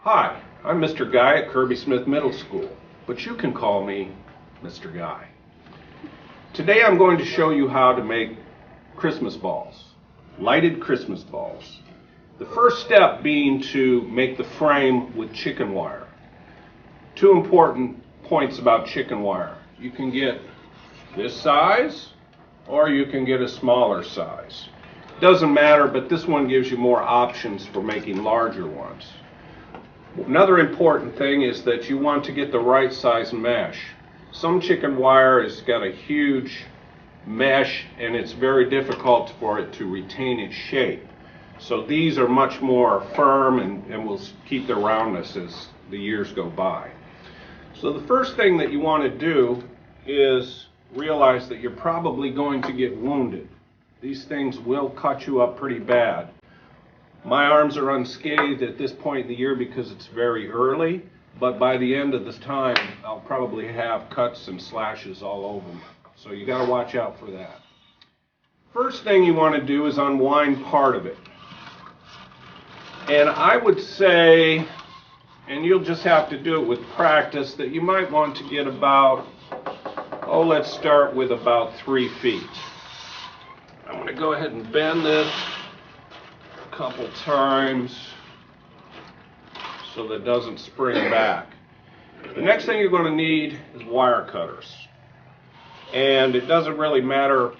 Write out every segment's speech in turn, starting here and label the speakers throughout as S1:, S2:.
S1: Hi, I'm Mr. Guy at Kirby Smith Middle School, but you can call me Mr. Guy. Today I'm going to show you how to make Christmas balls, lighted Christmas balls. The first step being to make the frame with chicken wire. Two important points about chicken wire. You can get this size or you can get a smaller size. Doesn't matter, but this one gives you more options for making larger ones. Another important thing is that you want to get the right size mesh. Some chicken wire has got a huge mesh and it's very difficult for it to retain its shape. So these are much more firm and will keep their roundness as the years go by. So the first thing that you want to do is realize that you're probably going to get wounded. These things will cut you up pretty bad. My arms are unscathed at this point in the year because it's very early, but by the end of this time, I'll probably have cuts and slashes all over me. So you got to watch out for that. First thing you want to do is unwind part of it. And I would say, and you'll just have to do it with practice, that you might want to get about, let's start with about 3 feet. I'm going to go ahead and bend this a couple times so that it doesn't spring back. The next thing you're going to need is wire cutters. And it doesn't really matter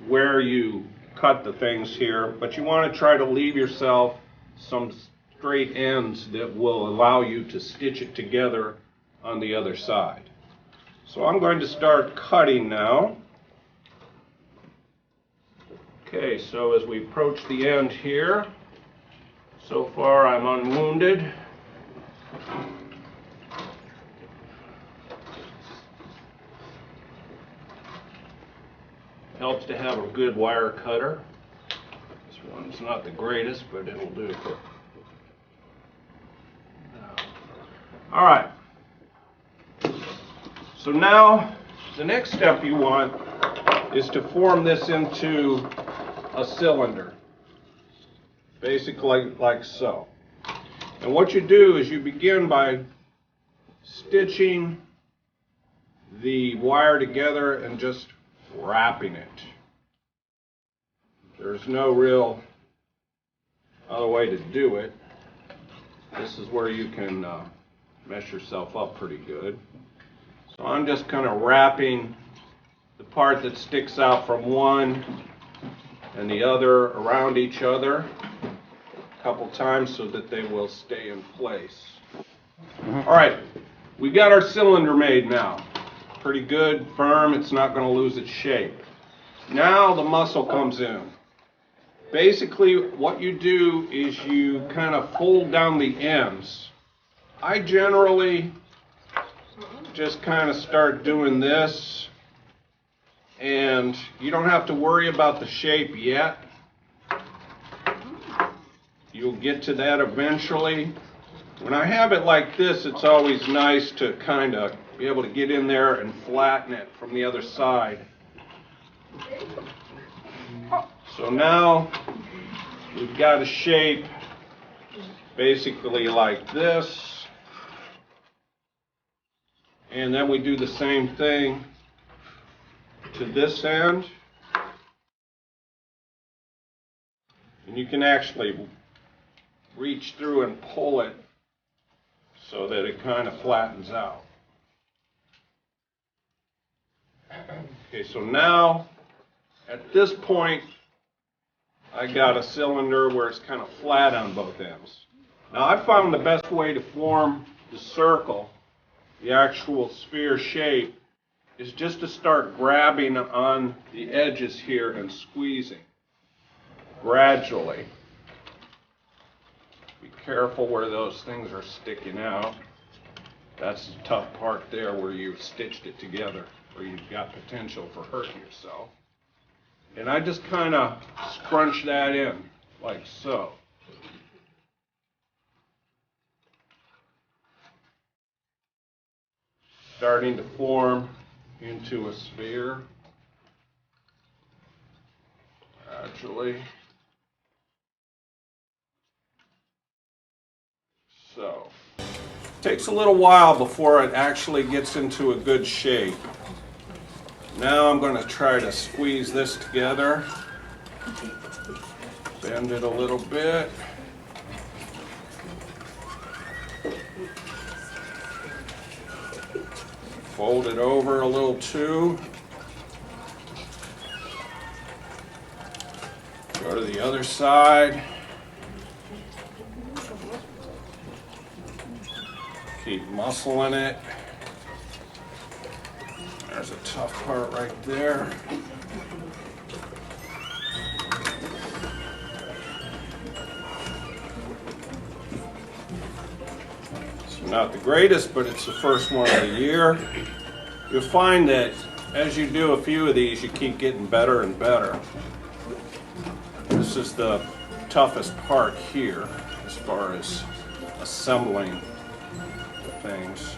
S1: where you cut the things here, but you want to try to leave yourself some straight ends that will allow you to stitch it together on the other side. So I'm going to start cutting now. Okay, so as we approach the end here, so far I'm unwounded. Helps to have a good wire cutter. This one's not the greatest, but it'll do. All right. So now the next step you want is to form this into a cylinder, basically like so. And what you do is you begin by stitching the wire together and just wrapping it. There's no real other way to do it. This is where you can mess yourself up pretty good. So I'm just kind of wrapping the part that sticks out from one and the other around each other a couple times so that they will stay in place. All right, we got our cylinder made now. Pretty good, firm, it's not going to lose its shape. Now the muscle comes in. Basically what you do is you kind of fold down the ends. I generally just kind of start doing this, and you don't have to worry about the shape yet. You'll get to that eventually. When I have it like this, it's always nice to kind of be able to get in there and flatten it from the other side. So now we've got a shape basically like this. And then we do the same thing to this end. And you can actually reach through and pull it so that it kind of flattens out. Okay, so now at this point I got a cylinder where it's kind of flat on both ends. Now I found the best way to form the circle, the actual sphere shape, is just to start grabbing on the edges here and squeezing gradually. Be careful where those things are sticking out. That's the tough part there where you've stitched it together, where you've got potential for hurting yourself. And I just kind of scrunch that in like so. Starting to form into a sphere gradually. So Takes a little while before it actually gets into a good shape. Now I'm going to try to squeeze this together. Bend it a little bit. Fold it over a little too. Go to the other side. Keep muscling it. There's a tough part right there. It's not the greatest, but it's the first one of the year. You'll find that as you do a few of these, you keep getting better and better. This is the toughest part here as far as assembling things.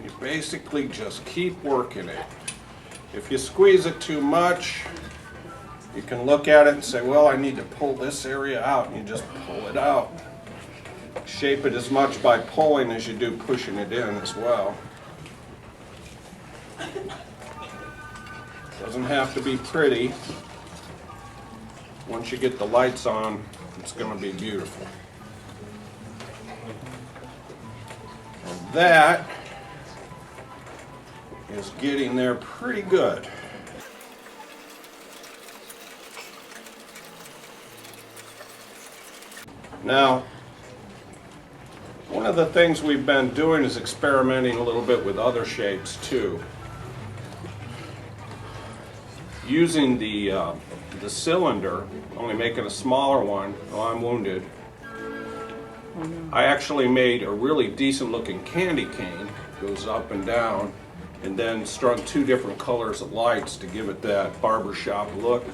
S1: You basically just keep working it. If you squeeze it too much, you can look at it and say, well, I need to pull this area out, and you just pull it out. Shape it as much by pulling as you do pushing it in as well. Doesn't have to be pretty. Once you get the lights on, it's going to be beautiful. And that is getting there pretty good. Now, one of the things we've been doing is experimenting a little bit with other shapes too. Using the cylinder, only making a smaller one. Oh, I'm wounded. I actually made a really decent looking candy cane. Goes up and down, and then strung 2 different colors of lights to give it that barbershop look.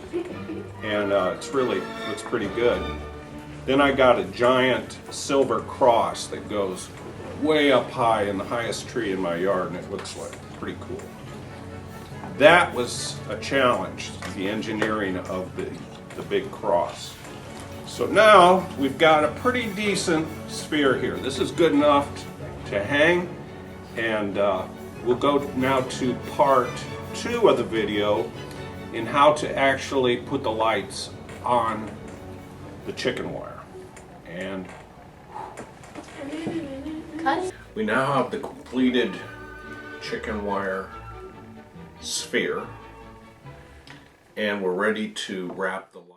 S1: And it's really looks pretty good. Then I got a giant silver cross that goes way up high in the highest tree in my yard, and it looks like pretty cool. That was a challenge, the engineering of the big cross. So now we've got a pretty decent sphere here. This is good enough to hang, and we'll go now to part 2 of the video in how to actually put the lights on the chicken wire. And we now have the completed chicken wire sphere, and we're ready to wrap the